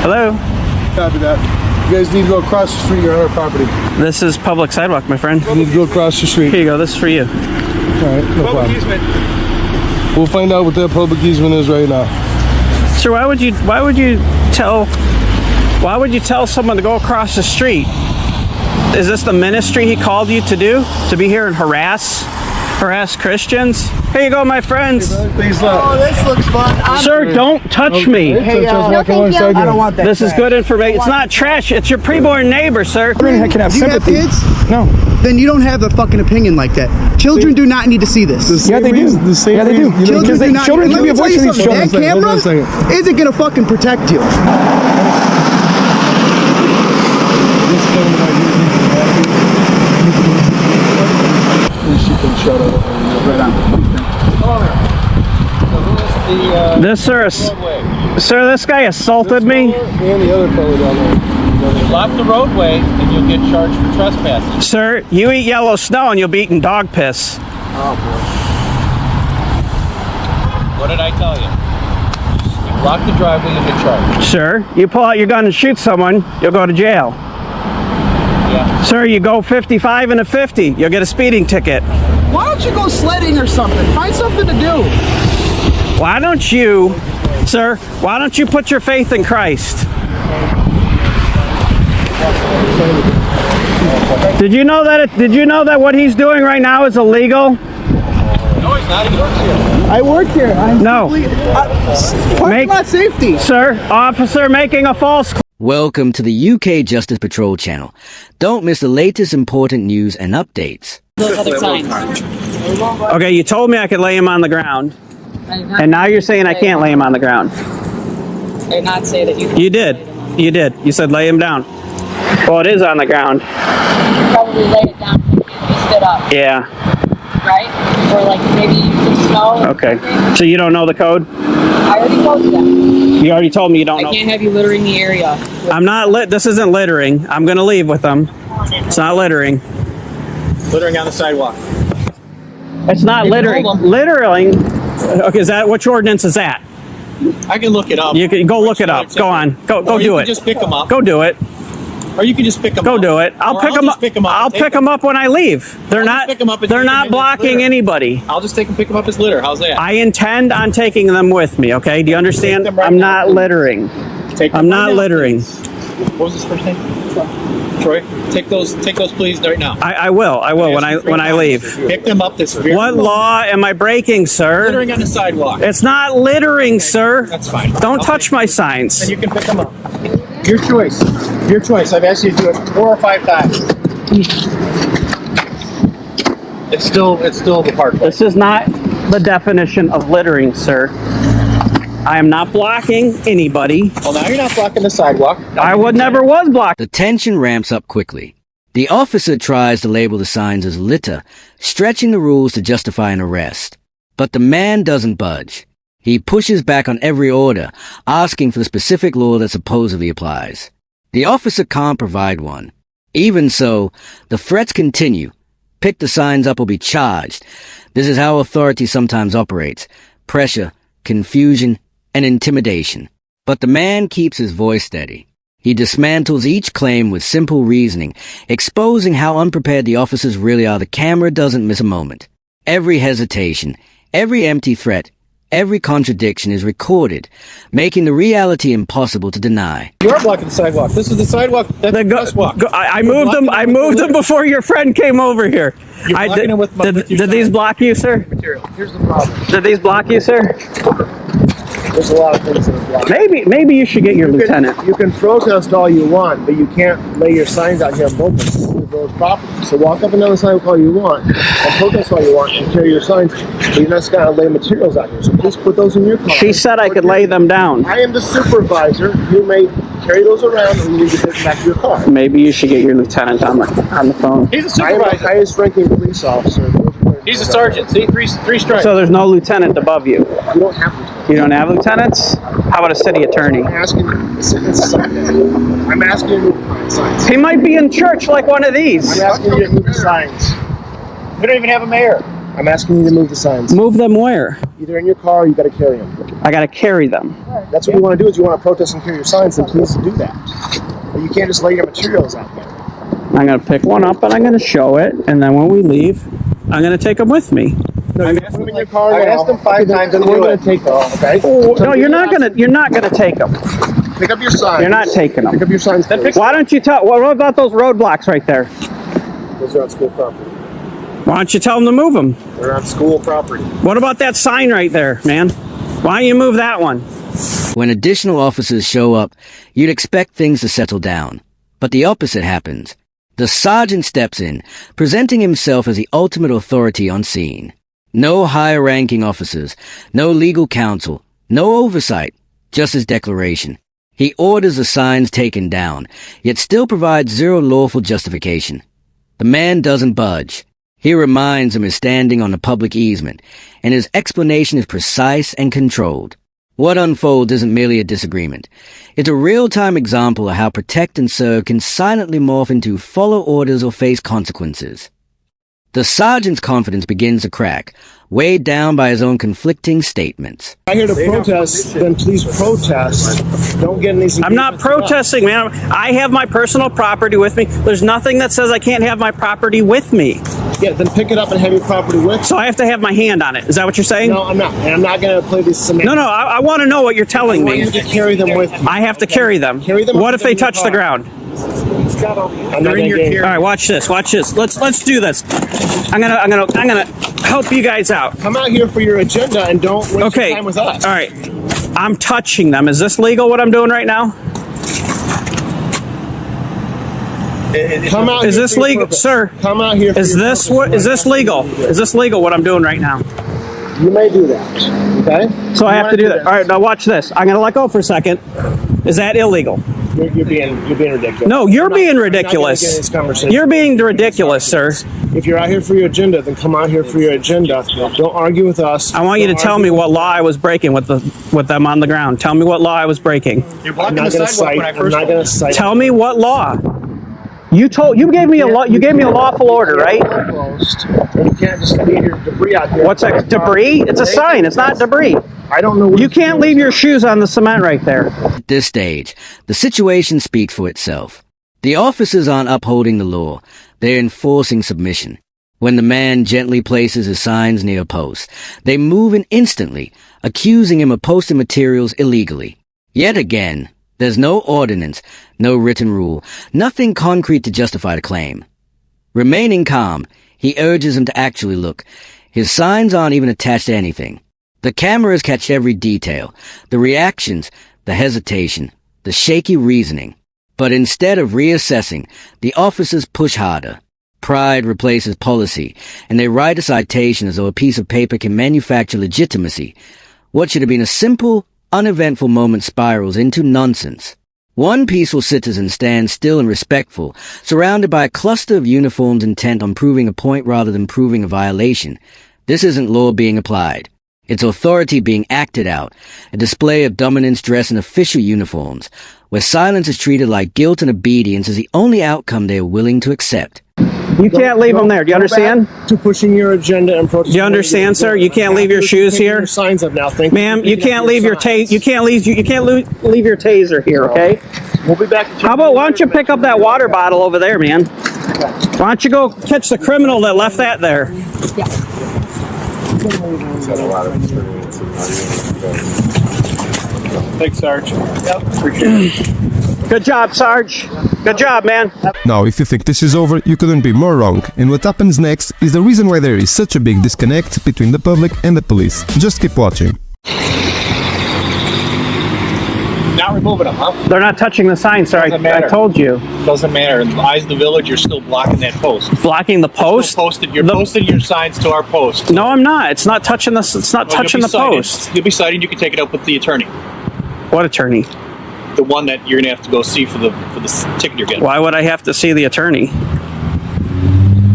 Hello? Copy that. You guys need to go across the street. You're on our property. This is public sidewalk, my friend. You need to go across the street. Here you go. This is for you. All right, no problem. We'll find out what that public easement is right now. Sir, why would you tell someone to go across the street? Is this the ministry he called you to do? To be here and harass Christians? Here you go, my friends. Thanks a lot. Oh, this looks fun. Sir, don't touch me. Hey, no, thank you. I don't want that. This is good information. It's not trash. It's your preborn neighbor, sir. Do you have kids? No. Then you don't have a fucking opinion like that. Children do not need to see this. Yeah, they do. Yeah, they do. Children do not. Children Let give me you a tell voice you in these something. children. That camera isn't gonna fucking protect you. She can shut up. Right on. Sir, this guy assaulted me. And the other fellow down there. Block the roadway and you'll get charged for trespassing. Sir, you eat yellow snow and you'll be eating dog piss. Oh, boy. What did I tell you? You block the driveway, you'll get charged. Sir, you pull out your gun and shoot someone, you'll go to jail. Yeah. Sir, you go 55 and a 50, you'll get a speeding ticket. Why don't you go sledding or something? Find something to do. Why don't you put your faith in Christ? Did you know that what he's doing right now is illegal? No, he's not. He works here. I work here. No. Parking lot safety. Sir, officer making a false claim. Welcome to the UK Justice Patrol channel. Don't miss the latest important news and updates. Those other signs. Okay, you told me I could lay him on the ground, and now you're saying I can't lay him on the ground. I did not say that you. You did. You did. You said lay him down. Well, it is on the ground. You probably lay it down if you stood up, Yeah. right? Or like maybe you use snow. Okay. So you don't know the code? I already told you that. You already told me you don't I know. can't have you littering the area. I'm not This isn't littering. I'm going to leave with them. It's not littering. Littering on the sidewalk. It's not littering. hold 'em. Littering. Okay, which ordinance is that? I can look it up. You can go look it up. Go on. Go Or do you it. can just pick them up. Go do it. Or you can just pick them Go up. do it. I'll Or pick them just up. pick 'em up I'll and take pick them up when I leave. They're I'll just not. pick 'em up and They're take 'em not in as blocking litter. anybody. I'll just take them, pick them up as litter. How's that? I intend on taking them with me. Okay? Do you understand? them right I'm now, not please. littering. Take them I'm right not now, littering. please. What was his first name? Troy. Take those please right now. I will when I leave. Pick them up this very What moment. law am I breaking, sir? Littering on the sidewalk. It's not littering, sir. That's fine. Don't I'll touch take- my Then signs. you can pick them up. Your choice. Your choice. I've asked you to do it 4 or 5 times. It's still the park. This is not the definition of littering, sir. I am not blocking anybody. Well, now you're not blocking the sidewalk. I never was blocked. The tension ramps up quickly. The officer tries to label the signs as litter, stretching the rules to justify an arrest. But the man doesn't budge. He pushes back on every order, asking for the specific law that supposedly applies. The officer can't provide one. Even so, the threats continue. Pick the signs up or be charged. This is how authority sometimes operates. Pressure, confusion, and intimidation. But the man keeps his voice steady. He dismantles each claim with simple reasoning, exposing how unprepared the officers really are. The camera doesn't miss a moment. Every hesitation, every empty threat, every contradiction is recorded, making the reality impossible to deny. You are blocking the sidewalk. This is the sidewalk. That's the crosswalk. I moved them. I moved them before your friend came over here. You're blocking them with your Did these sign. block you, sir? Material. Here's the problem. Did these block you, sir? There's a lot of things that are blocked. Maybe you should get your lieutenant. You can protest all you want, but you can't lay your signs out here on both sides of the village property. So walk up and down the sidewalk all you want, and protest all you want, and carry your signs, but you're not just going to lay materials out here. So please put those in your car. She said I could lay them down. I am the supervisor. You may carry those around, and you need to put them back to your car. Maybe you should get your lieutenant on the phone. He's a I am the supervisor. highest ranking police officer. He's a sergeant. See, three stripes. So there's no lieutenant above you. You don't have to. You don't have lieutenants? How about a city attorney? I'm asking you. I'm asking you to find signs. He might be in church like one of these. I'm asking you to move the signs. We don't even have a mayor. I'm asking you to move the signs. Move them where? Either in your car or you got to carry them. I gotta carry them. That's what you want to do. Is you want to protest and carry your signs, then please do that. But you can't just lay your materials out there. I'm gonna pick one up and I'm gonna show it, and then when we leave, I'm gonna take them with me. No, you put them in your car. I asked them 5 times. Then we're going to take them. Okay. Oh, no, you're not gonna take them. Pick up your signs. You're not taking them. Pick up your signs. Why don't you tell? What about those roadblocks right there? Those are on school property. Why don't you tell them to move them? They're on school property. What about that sign right there, man? Why don't you move that one? When additional officers show up, you'd expect things to settle down. But the opposite happens. The sergeant steps in, presenting himself as the ultimate authority on scene. No higher-ranking officers, no legal counsel, no oversight, just his declaration. He orders the signs taken down, yet still provides zero lawful justification. The man doesn't budge. He reminds him he's standing on a public easement, and his explanation is precise and controlled. What unfolds isn't merely a disagreement. It's a real-time example of how protect and serve can silently morph into follow orders or face consequences. The sergeant's confidence begins to crack, weighed down by his own conflicting statements. I'm here to protest, then please protest. Don't get in these. I'm not protesting, man. I have my personal property with me. There's nothing that says I can't have my property with me. Yeah, then pick it up and have your property with you. So I have to have my hand on it. Is that what you're saying? No, I'm not. And I'm not going to play these semantics. No, I want to know what you're telling I want me. you to carry them with you. I have to carry them. Carry them. What if they touch the ground? I'm not going to All right, watch this. Let's do this. I'm gonna help you guys out. Come out here for your agenda and don't waste Okay. your time with us. All right. I'm touching them. Is this legal? What I'm doing right now? Come out. Is here this for your legal, purpose. sir? Come out here. For Is your this purpose. what? Is this legal? Is this legal? What I'm doing right now? You may do that. Okay. So I You have wanna to do that. All right. Now watch this. I'm gonna let go for a second. Is that illegal? You're being ridiculous. No, you're being I'm not gonna ridiculous. get in this conversation. You're being ridiculous, sir. If you're out here for your agenda, then come out here for your agenda. Don't argue with us. I want you to tell me what law I was breaking with them on the ground. Tell me what law I was breaking. You're I'm blocking not the going to sidewalk cite. when I I'm first not going to cite. Tell me what law. You gave me a lawful order, right? Closed. And you can't just leave your debris out here. What's that? Debris? It's a sign. It's not debris. I don't know. What You can't leave your shoes on the cement right there. At this stage, the situation speaks for itself. The officers aren't upholding the law. They're enforcing submission. When the man gently places his signs near a post, they move in instantly, accusing him of posting materials illegally. Yet again, there's no ordinance, no written rule, nothing concrete to justify the claim. Remaining calm, he urges him to actually look. His signs aren't even attached to anything. The cameras catch every detail, the reactions, the hesitation, the shaky reasoning. But instead of reassessing, the officers push harder. Pride replaces policy, and they write a citation as though a piece of paper can manufacture legitimacy. What should have been a simple, uneventful moment spirals into nonsense. One peaceful citizen stands still and respectful, surrounded by a cluster of uniforms intent on proving a point rather than proving a violation. This isn't law being applied. It's authority being acted out, a display of dominance dressed in official uniforms, where silence is treated like guilt and obedience is the only outcome they are willing to accept. You can't leave them there. Do you understand? To pushing your agenda and protesting. Do you understand, sir? You can't leave your shoes here. Your signs up now. Thank you. Ma'am, you can't leave your you can't leave your taser here, okay? We'll be back. How about why don't you pick up that water bottle over there, man? Why don't you go catch the criminal that left that there? Thanks, Sarge. Good job, Sarge. Good job, man. Now, if you think this is over, you couldn't be more wrong, and what happens next is the reason why there is such a big disconnect between the public and the police. Just keep watching. Not removing them, huh? They're not touching the sign, sir. Doesn't I matter. told you. Doesn't matter. In the eyes of the village, you're still blocking that post. Blocking the post? You're posting your signs to our post. No, I'm not. It's not touching the. It's not Well, touching you'll the be cited. post. You'll be cited. You can take it up with the attorney, What attorney? the one that you're gonna have to go see for the ticket you're getting, Why would I have to see the attorney?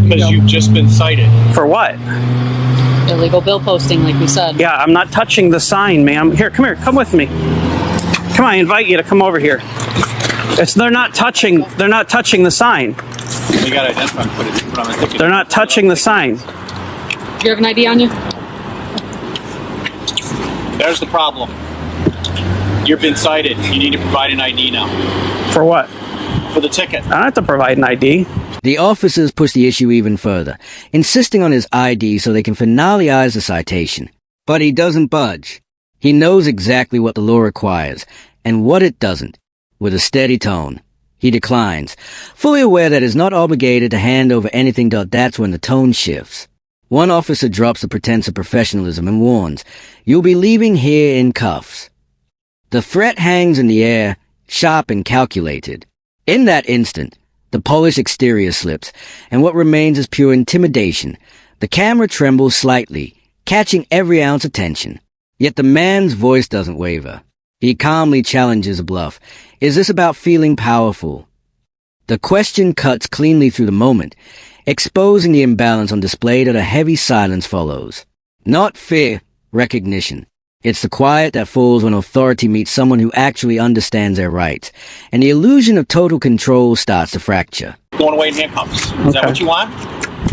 because you've just been cited. For what? Illegal bill posting, like we said. Yeah, I'm not touching the sign, ma'am. Here, come here. Come with me. Come on, I invite you to come over here. They're not touching the sign. You gotta identify and put it on the ticket. They're not touching the sign. Do you have an ID on you? There's the problem. You've been cited. You need to provide an ID now For what? for the ticket. I don't have to provide an ID. The officers push the issue even further, insisting on his ID so they can finalize the citation. But he doesn't budge. He knows exactly what the law requires, and what it doesn't. With a steady tone, he declines, fully aware that he's not obligated to hand over anything. That's when the tone shifts. One officer drops the pretense of professionalism and warns, "You'll be leaving here in cuffs." The threat hangs in the air, sharp and calculated. In that instant, the polished exterior slips, and what remains is pure intimidation. The camera trembles slightly, catching every ounce of tension. Yet the man's voice doesn't waver. He calmly challenges a bluff. Is this about feeling powerful? The question cuts cleanly through the moment, exposing the imbalance on display that a heavy silence follows. Not fear, recognition. It's the quiet that falls when authority meets someone who actually understands their rights, and the illusion of total control starts to fracture. Going away in handcuffs. Is that what you want?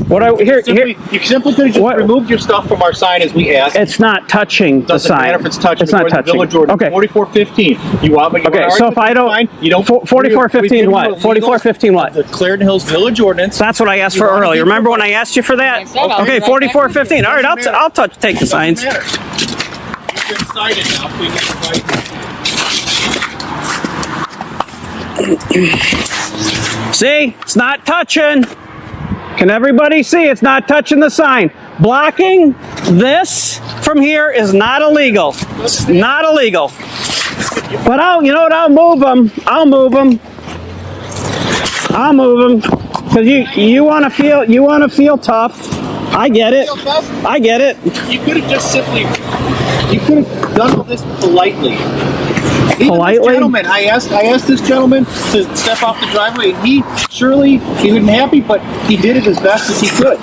You simply could have just removed your stuff from our sign as we asked. It's not touching the Doesn't sign. matter if it's touching. It's not According to touching. Village Ordinance Okay. 4415. You want me? Okay, so if I don't, you don't. 4415 what? 4415 what? The Clarendon Hills Village Ordinance. That's what I asked for You want to earlier. be Remember when I asked you for that? I said I'll Okay, be right 4415. All right, I'll take the signs. Doesn't matter. You've been cited now. Please invite. See? It's not touching. Can everybody see? It's not touching the sign. Blocking this from here is not illegal. It's not illegal. But you know what? I'll move them. I'll move them. I'll move them. Cause you want to feel tough. I get it. I get it. You could have just simply. You could have done all this politely. Even Politely? this gentleman, I asked this gentleman to step off the driveway, and he wasn't happy, but he did it as best as he could.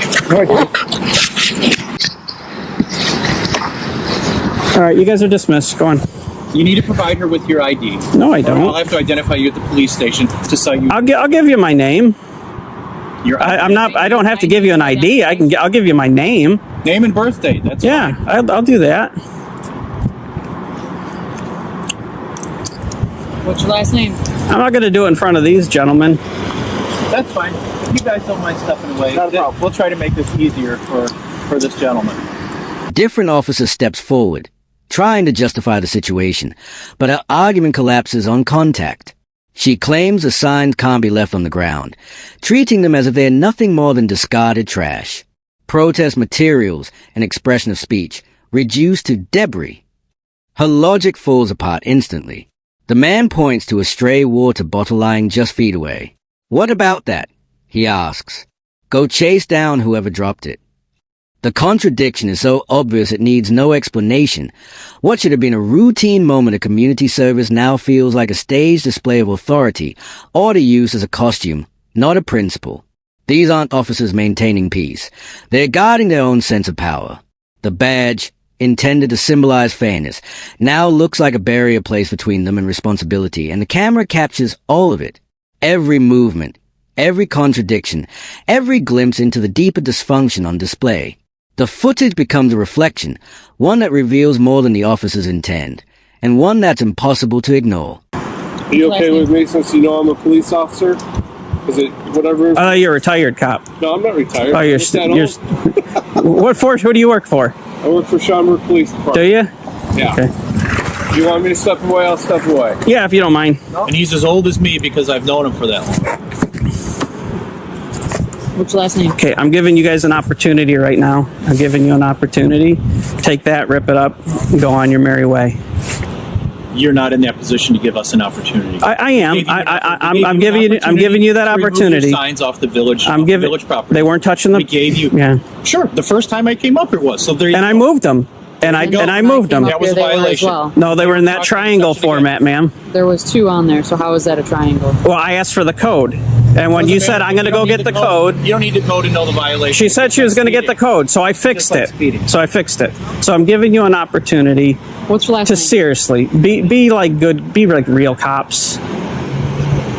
All right, you guys are dismissed. Go on. You need to provide her with your ID. No, I I'll don't. have to identify you at the police station to cite you. I'll give you my name. Your ID. I'm not. I don't have to give you an ID. I'll give you my name. Name and birth date. That's Yeah, fine. I'll do that. What's your last name? I'm not going to do it in front of these gentlemen. That's fine. If you guys don't mind stepping away, we'll try to make this easier for this gentleman. Different officer steps forward, trying to justify the situation, but her argument collapses on contact. She claims the signs can't be left on the ground, treating them as if they're nothing more than discarded trash. Protest materials and expression of speech reduced to debris. Her logic falls apart instantly. The man points to a stray water bottle lying just feet away. What about that? He asks. Go chase down whoever dropped it. The contradiction is so obvious it needs no explanation. What should have been a routine moment of community service now feels like a staged display of authority, order used as a costume, not a principle. These aren't officers maintaining peace. They're guarding their own sense of power. The badge, intended to symbolize fairness, now looks like a barrier placed between them and responsibility, and the camera captures all of it. Every movement, every contradiction, every glimpse into the deeper dysfunction on display. The footage becomes a reflection, one that reveals more than the officers intend, and one that's impossible to ignore. Are you okay with me since you know I'm a police officer? Is it whatever? You're a retired cop. No, I'm not retired. Oh, you're what force? Who do you work for? I work for Schaumburg Police Department. Do you? Yeah. Okay. If you want me to step away, I'll step away. Yeah, if you don't mind. And he's as old as me because I've known him for that long. What's your last name? Okay, I'm giving you guys an opportunity right now. I'm giving you an opportunity. Take that, rip it up, and go on your merry way. You're not in that position to give us an opportunity. I am. I'm giving you that opportunity. Signs off the village. Village property. They weren't touching them. We gave you. Yeah. Sure. The first time I came up, it was. So there. You And go. I moved them. And I moved them. That was a violation. Well. No, they were in that triangle format, ma'am. There was two on there, so how is that a triangle? Well, I asked for the code. And when you said, I'm going to go get the code, You don't need the code to know the violation. she said she was going to get the code, so I fixed like it. speeding. So I fixed it. So I'm giving you an opportunity What's your last to name? seriously be like real cops.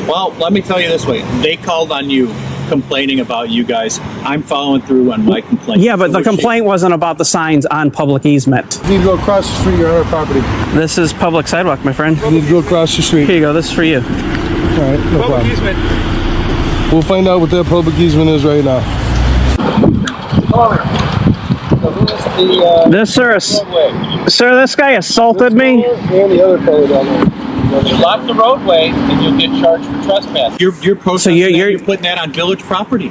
Well, let me tell you this way. They called on you complaining about you guys. I'm following through on my complaint. Yeah, but So the we're complaint wasn't about the signs on public easement. You need to go across the street. You're on our property. This is public sidewalk, my friend. You need to go across the street. Here you go. This is for you. All right, no Public problem. easement. We'll find out what that public easement is right now. This, sir, sir, this guy assaulted me. And the other fellow down there. You block the roadway and you'll get charged for trespass. You're posting you're putting that on village property.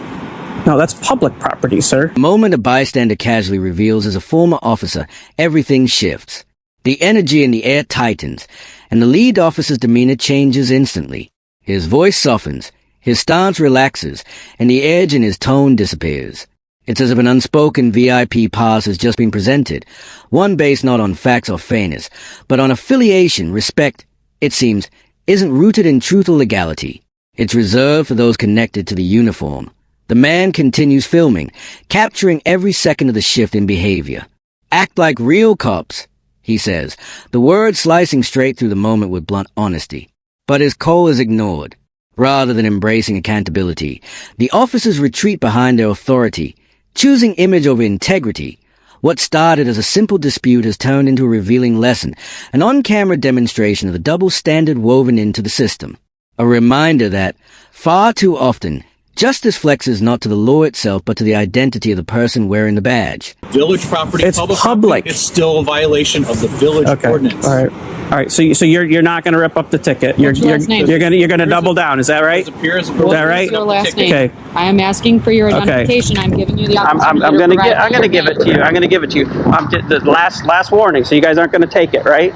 No, that's public property, sir. The moment a bystander casually reveals as a former officer, everything shifts. The energy in the air tightens, and the lead officer's demeanor changes instantly. His voice softens, his stance relaxes, and the edge in his tone disappears. It's as if an unspoken VIP pass has just been presented, one based not on facts or fairness, but on affiliation, respect, it seems, isn't rooted in truth or legality. It's reserved for those connected to the uniform. The man continues filming, capturing every second of the shift in behavior. Act like real cops, he says, the words slicing straight through the moment with blunt honesty. But his call is ignored. Rather than embracing accountability, the officers retreat behind their authority, choosing image over integrity. What started as a simple dispute has turned into a revealing lesson, an on-camera demonstration of the double standard woven into the system. A reminder that, far too often, justice flexes not to the law itself but to the identity of the person wearing the badge. Village property, It's public. public. It's still a violation of the village ordinance. All right. All right. So you're not going to rip up the ticket. You're What's your last name? you're going to double down. Is that right? Is that What right? is your last name? Okay. I am asking for your identification. I'm giving you the opportunity I'm to going to provide I'm going to give it to you. I'm going to give it to you. The last warning. So you guys aren't going to take it, right?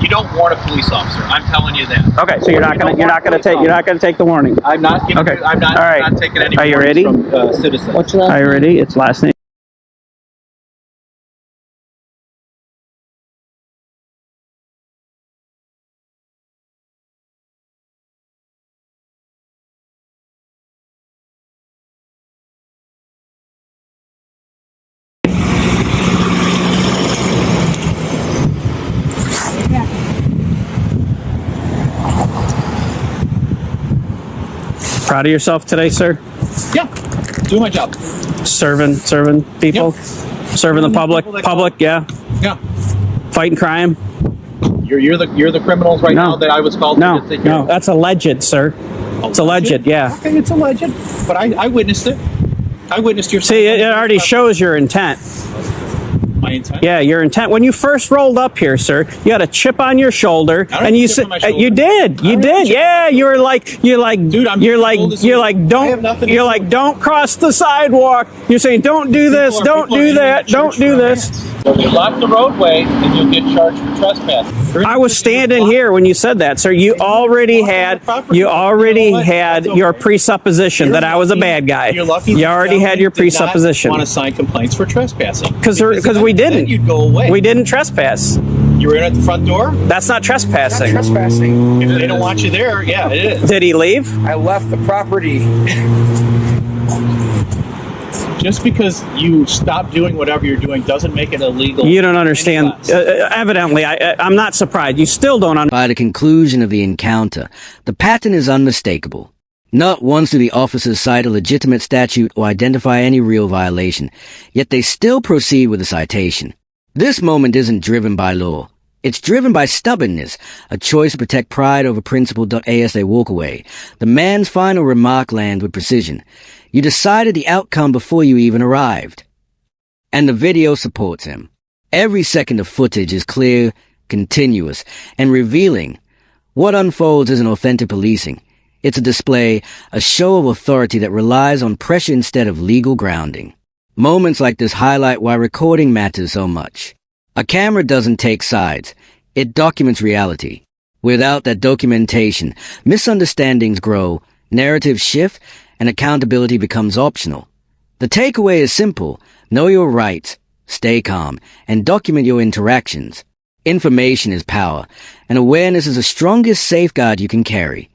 You don't warn a police officer. I'm telling you that. Okay. So you're not going to take the warning. I'm not giving. Okay. I'm not. All right. I'm not taking any Are you warnings ready? from citizens. What's your last Are you name? ready? It's last name. Proud of yourself today, sir? Yeah. Do my job. Serving people, serving the public, people that yeah. Yeah. Fighting crime. You're the criminals right No. now that I was called No, to take care no, of. that's alleged, sir. It's alleged, yeah. Okay, it's alleged. But I witnessed it. I witnessed your. See, it already shows your intent. my intent. Yeah, your intent. When you first rolled up here, sir, you had a chip on your shoulder, I don't and you have a chip said on my shoulder. you did. You I don't have a did. chip Yeah, on you're like Dude, I'm you're as like old as you're you. like I have don't nothing to you're do like with it. don't cross the sidewalk. You're saying don't do this, People are don't do entering that, the don't church do for this. events. You block the roadway and you'll get charged for trespass. I was standing here when you said that, sir. You already had your presupposition that I was a bad guy. You're lucky. You already had your presupposition. Want to sign complaints for trespassing? Because if we then didn't. You'd go away. We didn't trespass. You were in at the front door. That's not trespassing. Trespassing. If they don't want you there, yeah, it is. Did he leave? I left the property. Just because you stop doing whatever you're doing doesn't make it illegal. You don't understand. any less. Evidently, I'm not surprised. You still don't understand. By the conclusion of the encounter, the pattern is unmistakable. Not once do the officers cite a legitimate statute or identify any real violation, yet they still proceed with the citation. This moment isn't driven by law. It's driven by stubbornness, a choice to protect pride over principle. As they walk away, the man's final remark lands with precision. You decided the outcome before you even arrived. And the video supports him. Every second of footage is clear, continuous, and revealing. What unfolds isn't authentic policing. It's a display, a show of authority that relies on pressure instead of legal grounding. Moments like this highlight why recording matters so much. A camera doesn't take sides. It documents reality. Without that documentation, misunderstandings grow, narratives shift, and accountability becomes optional. The takeaway is simple. Know your rights, stay calm, and document your interactions. Information is power, and awareness is the strongest safeguard you can carry.